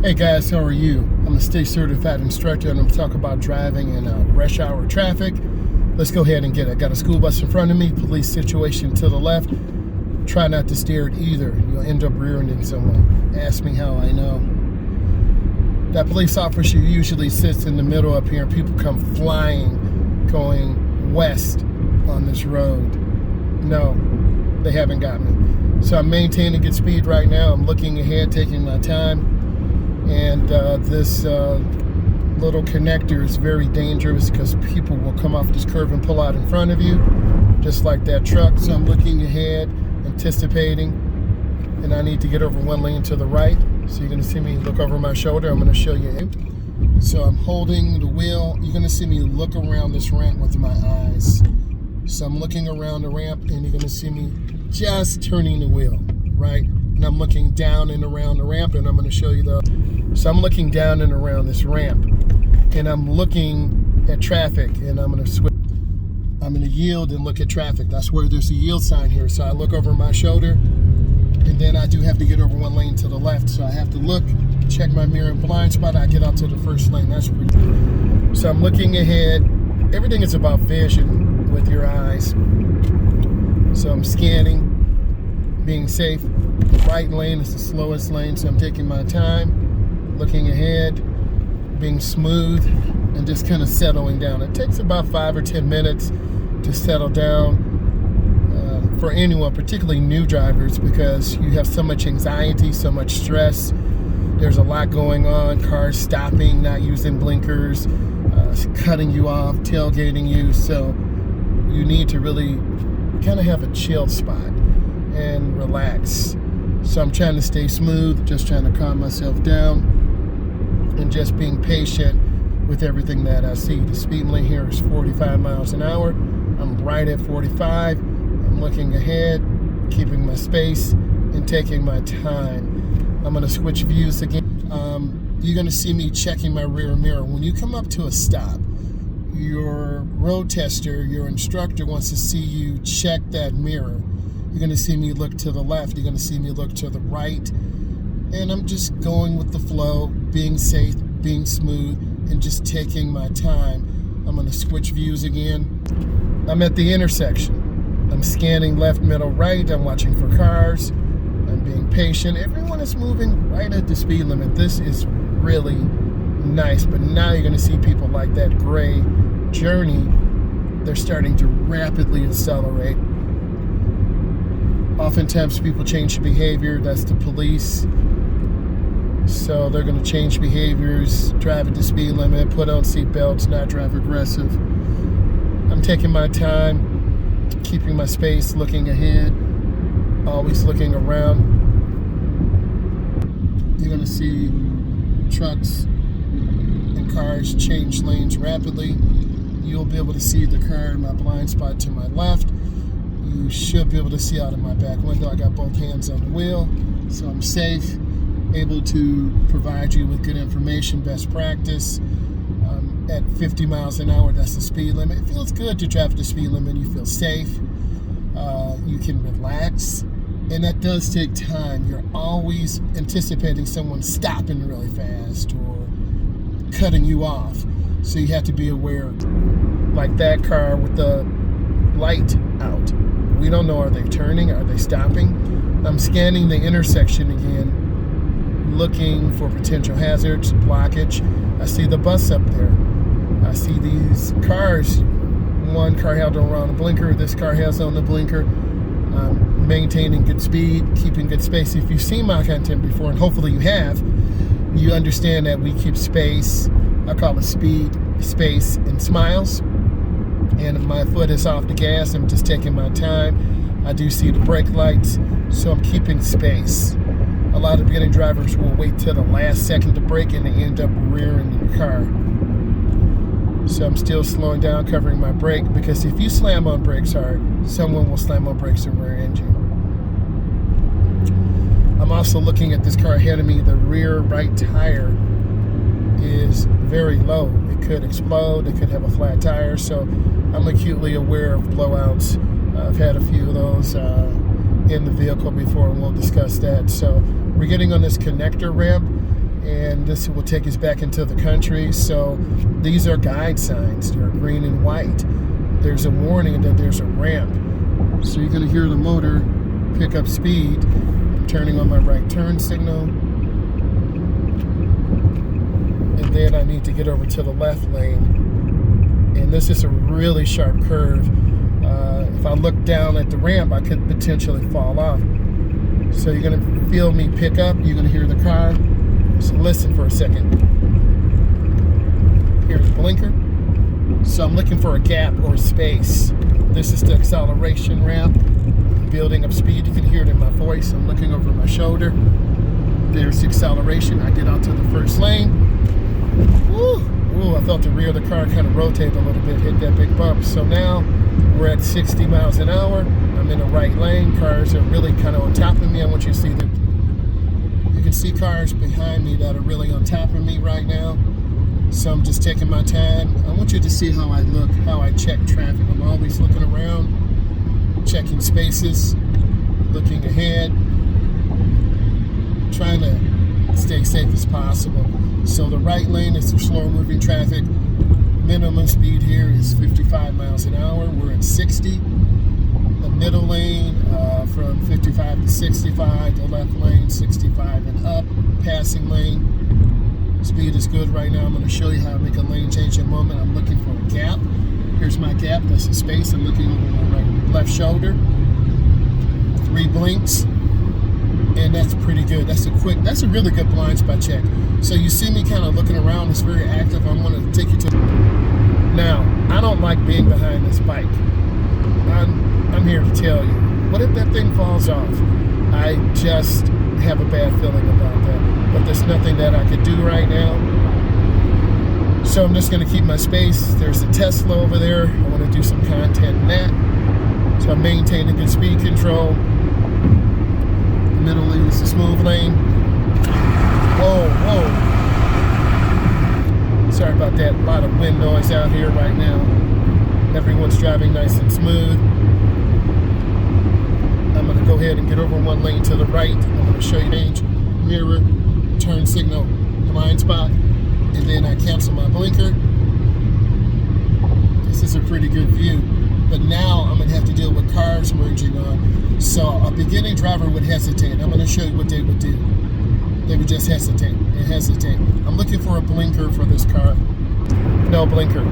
Hey guys, how are you? I'm a state certified instructor and I'm talking about driving in rush hour traffic. Let's go ahead and get it. Got a school bus in front of me, police situation to the left. Try not to steer it either. You'll end up rear-ending someone. Ask me how I know. That police officer usually sits in the middle up here and people come flying going west on this road. No, they haven't got me. So I'm maintaining good speed right now. I'm looking ahead, taking my time. And this little connector is very dangerous because people will come off this curve and pull out in front of you, just like that truck. So I'm looking ahead, anticipating, and I need to get over one lane to the right. So you're gonna see me look over my shoulder. I'm gonna show you. So I'm holding the wheel. You're gonna see me look around this ramp with my eyes. So I'm looking around the ramp and you're gonna see me just turning the wheel, right? And I'm looking down and around the ramp, and I'm gonna show you so I'm looking down and around this ramp and I'm looking at traffic, and I'm gonna switch. I'm gonna yield and look at traffic. That's where there's a yield sign here. So I look over my shoulder, and then I do have to get over one lane to the left. So I have to look, check my mirror and blind spot. I get out to the first lane. That's pretty good. So I'm looking ahead. Everything is about vision with your eyes. So I'm scanning, being safe. The right lane is the slowest lane, so I'm taking my time, looking ahead, being smooth, and just kind of settling down. It takes about 5 or 10 minutes to settle down for anyone, particularly new drivers, because you have so much anxiety, so much stress. There's a lot going on, cars stopping, not using blinkers, cutting you off, tailgating you. So you need to really kind of have a chill spot and relax. So I'm trying to stay smooth, just trying to calm myself down and just being patient with everything that I see. The speed limit here is 45 miles an hour. I'm right at 45. I'm looking ahead, keeping my space and taking my time. I'm gonna switch views again. You're gonna see me checking my rear mirror. When you come up to a stop, your road tester, your instructor wants to see you check that mirror. You're gonna see me look to the left, you're gonna see me look to the right, and I'm just going with the flow, being safe, being smooth, and just taking my time. I'm gonna switch views again. I'm at the intersection. I'm scanning left, middle, right. I'm watching for cars. I'm being patient. Everyone is moving right at the speed limit. This is really nice, but now you're gonna see people like that gray Journey. They're starting to rapidly accelerate. Oftentimes people change behavior. That's the police. So they're going to change behaviors, drive at the speed limit, put on seat belts, not drive aggressive. I'm taking my time, keeping my space, looking ahead, always looking around. You're going to see trucks and cars change lanes rapidly. You'll be able to see the car in my blind spot to my left. You should be able to see out of my back window. I got both hands on the wheel, so I'm safe, able to provide you with good information, best practice. At 50 miles an hour, that's the speed limit. It feels good to drive at the speed limit. You feel safe. You can relax, and that does take time. You're always anticipating someone stopping really fast or cutting you off, so you have to be aware. Like that car with the light out. We don't know, are they turning? Are they stopping? I'm scanning the intersection again, looking for potential hazards, blockage. I see the bus up there. I see these cars. One car held around a blinker. This car has on the blinker. I'm maintaining good speed, keeping good space. If you've seen my content before, and hopefully you have, you understand that we keep space. I call it speed, space, and smiles. And if my foot is off the gas, I'm just taking my time. I do see the brake lights, so I'm keeping space. A lot of beginning drivers will wait till the last second to brake and they end up rear-ending the car. So I'm still slowing down, covering my brake, because if you slam on brakes hard, someone will slam on brakes and rear-end you. I'm also looking at this car ahead of me. The rear right tire is very low. It could explode, it could have a flat tire, so I'm acutely aware of blowouts. I've had a few of those in the vehicle before, and we'll discuss that. So we're getting on this connector ramp, and this will take us back into the country. So these are guide signs. They're green and white. There's a warning that there's a ramp. So you're gonna hear the motor pick up speed. I'm turning on my right turn signal. And then I need to get over to the left lane. And this is a really sharp curve. If I look down at the ramp, I could potentially fall off. So you're gonna feel me pick up, you're gonna hear the car. So listen for a second. Here's blinker. So I'm looking for a gap or space. This is the acceleration ramp. Building up speed, you can hear it in my voice. I'm looking over my shoulder. There's the acceleration. I get out to the first lane. Woo! Ooh, I felt the rear of the car kind of rotate a little bit, hit that big bump. So now we're at 60 miles an hour. I'm in the right lane. Cars are really kind of on top of me. I want you to see that. You can see cars behind me that are really on top of me right now. So I'm just taking my time. I want you to see how I look, how I check traffic. I'm always looking around, checking spaces, looking ahead, trying to stay safe as possible. So the right lane is the slow moving traffic. Minimum speed here is 55 miles an hour. We're at 60. The middle lane from 55 to 65. The left lane 65 and up. Passing lane. Speed is good right now. I'm going to show you how I make a lane change in a moment. I'm looking for a gap. Here's my gap. That's a space. I'm looking over my left shoulder. 3 blinks. And that's pretty good. That's a really good blind spot check. So you see me kind of looking around. It's very active. I'm going to take you to... Now, I don't like being behind this bike. I'm here to tell you. What if that thing falls off? I just have a bad feeling about that. But there's nothing that I could do right now. So I'm just going to keep my space. There's a Tesla over there. I want to do some content in that. So I'm maintaining good speed control. The middle lane is the smooth lane. Whoa, whoa. Sorry about that. A lot of wind noise out here right now. Everyone's driving nice and smooth. I'm going to go ahead and get over one lane to the right. I'm going to show you range, mirror, turn signal, blind spot, and then I cancel my blinker. This is a pretty good view. But now I'm going to have to deal with cars merging on. So a beginning driver would hesitate. I'm going to show you what they would do. They would just hesitate and hesitate. I'm looking for a blinker for this car. No blinker.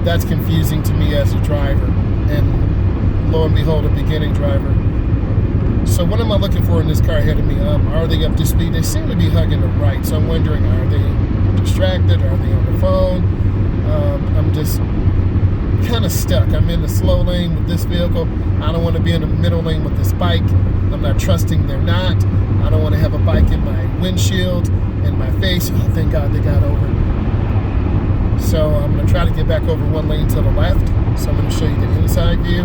That's confusing to me as a driver. And lo and behold, a beginning driver. So what am I looking for in this car ahead of me? Are they up to speed? They seem to be hugging the right. So I'm wondering, are they distracted? Are they on the phone? I'm just kind of stuck. I'm in the slow lane with this vehicle. I don't want to be in the middle lane with this bike. I'm not trusting they're not. I don't want to have a bike in my windshield, in my face. Oh, thank God they got over. So I'm going to try to get back over one lane to the left. So I'm going to show you the inside view.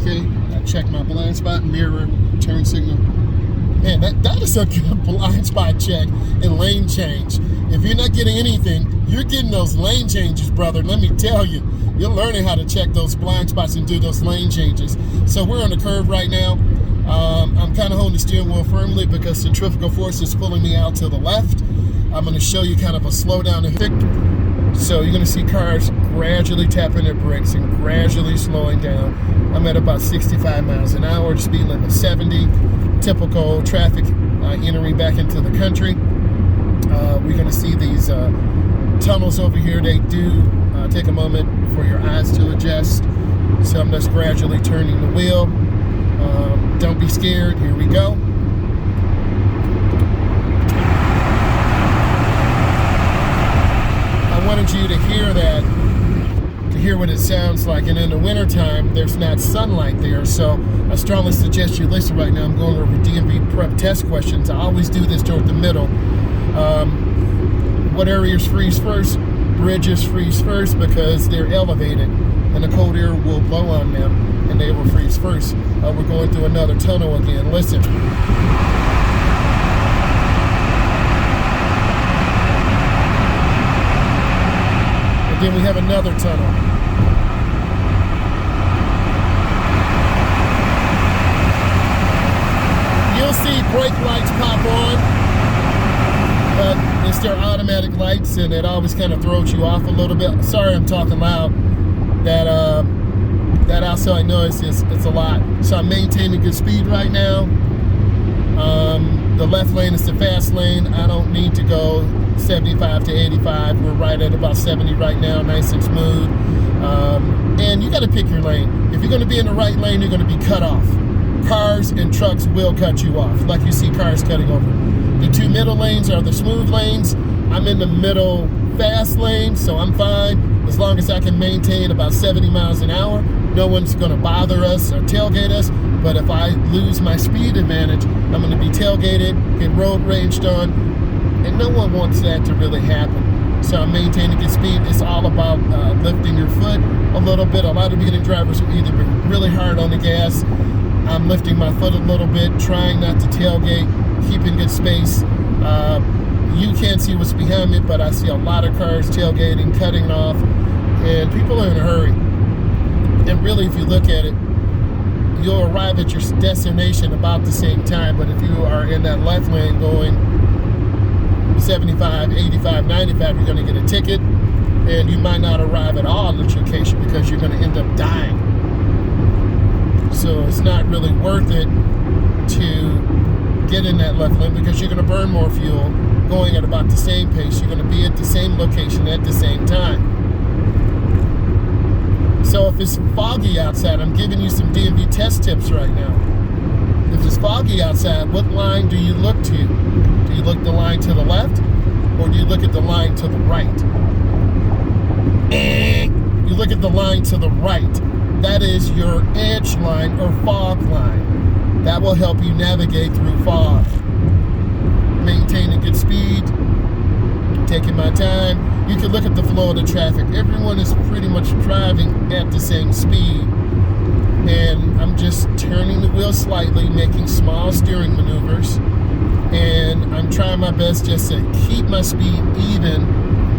Okay, I check my blind spot, mirror, turn signal. Man, that is a good blind spot check and lane change. If you're not getting anything, you're getting those lane changes, brother. Let me tell you, you're learning how to check those blind spots and do those lane changes. So we're on the curve right now. I'm kind of holding the steering wheel firmly because the centrifugal force is pulling me out to the left. I'm going to show you kind of a slowdown effect. So you're going to see cars gradually tapping their brakes and gradually slowing down. I'm at about 65 miles an hour, the speed limit 70. Typical traffic entering back into the country. We're going to see these tunnels over here. They do take a moment for your eyes to adjust. So I'm just gradually turning the wheel. Don't be scared. Here we go. I wanted you to hear that, to hear what it sounds like. And in the wintertime, there's not sunlight there. So I strongly suggest you listen right now. I'm going over DMV prep test questions. I always do this toward the middle. What areas freeze first? Bridges freeze first because they're elevated and the cold air will blow on them and they will freeze first. We're going through another tunnel again. Listen. And then we have another tunnel. You'll see brake lights pop on. their automatic lights, and it always kind of throws you off a little bit. Sorry, I'm talking loud. That outside noise it's a lot. So I'm maintaining good speed right now. The left lane is the fast lane. I don't need to go 75 to 85. We're right at about 70 right now, nice and smooth. And you got to pick your lane. If you're going to be in the right lane, you're going to be cut off. Cars and trucks will cut you off, like you see cars cutting over. The two middle lanes are the smooth lanes. I'm in the middle fast lane, so I'm fine. As long as I can maintain about 70 miles an hour, no one's going to bother us or tailgate us. But if I lose my speed advantage, I'm going to be tailgated, get road raged on, and no one wants that to really happen. So I'm maintaining good speed. It's all about lifting your foot a little bit. A lot of beginning drivers will either be really hard on the gas. I'm lifting my foot a little bit, trying not to tailgate, keeping good space. You can't see what's behind me, but I see a lot of cars tailgating, cutting off, and people are in a hurry. And really, if you look at it, you'll arrive at your destination about the same time, but if you are in that left lane going 75, 85, 95, you're going to get a ticket, and you might not arrive at all at your location because you're going to end up dying. So it's not really worth it to get in that left lane because you're going to burn more fuel going at about the same pace. You're going to be at the same location at the same time. So if it's foggy outside, I'm giving you some DMV test tips right now. If it's foggy outside, what line do you look to? Do you look the line to the left, or do you look at the line to the right? You look at the line to the right. That is your edge line or fog line. That will help you navigate through fog. Maintaining good speed, taking my time. You can look at the flow of the traffic. Everyone is pretty much driving at the same speed. And I'm just turning the wheel slightly, making small steering maneuvers. And I'm trying my best just to keep my speed even.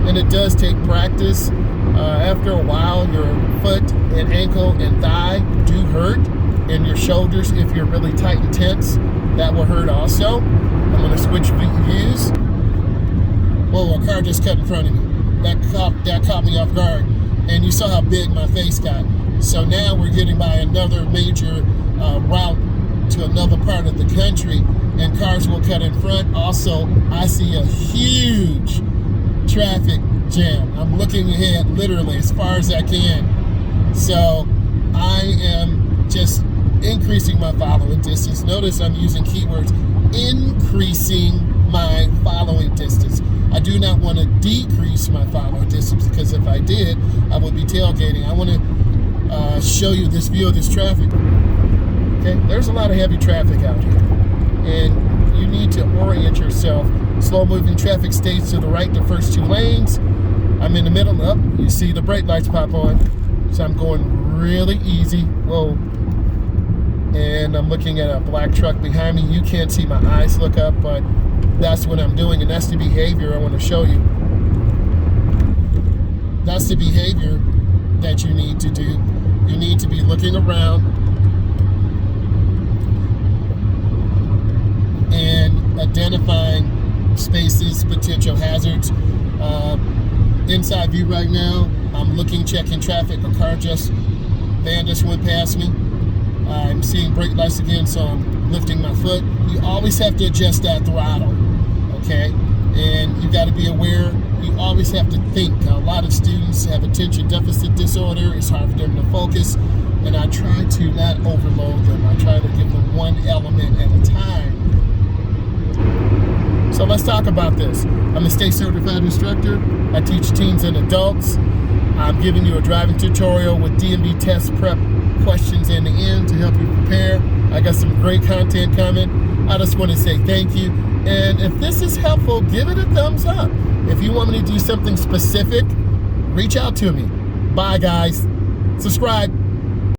And it does take practice. After a while, your foot and ankle and thigh do hurt. And your shoulders, if you're really tight and tense, that will hurt also. I'm going to switch views. Whoa, a car just cut in front of me. That caught me off guard. And you saw how big my face got. So now we're getting by another major route to another part of the country, and cars will cut in front. Also, I see a huge traffic jam. I'm looking ahead literally as far as I can. So I am just increasing my following distance. Notice I'm using keywords, increasing my following distance. I do not want to decrease my following distance, because if I did, I would be tailgating. I want to show you this view of this traffic. Okay, there's a lot of heavy traffic out here, and you need to orient yourself. Slow moving traffic stays to the right, the first two lanes. I'm in the middle. Up, you see the brake lights pop on, so I'm going really easy. Whoa. And I'm looking at a black truck behind me. You can't see my eyes look up, but that's what I'm doing, and that's the behavior I want to show you. That's the behavior that you need to do. You need to be looking around and identifying spaces, potential hazards. Inside view right now, I'm looking, checking traffic. A car van just went past me. I'm seeing brake lights again, so I'm lifting my foot. You always have to adjust that throttle, okay? And you got to be aware. You always have to think. A lot of students have attention deficit disorder. It's hard for them to focus, and I try to not overload them. I try to give them one element at a time. So let's talk about this. I'm a state certified instructor. I teach teens and adults. I'm giving you a driving tutorial with DMV test prep questions in the end to help you prepare. I got some great content coming. I just want to say thank you. And if this is helpful, give it a thumbs up. If you want me to do something specific, reach out to me. Bye, guys. Subscribe.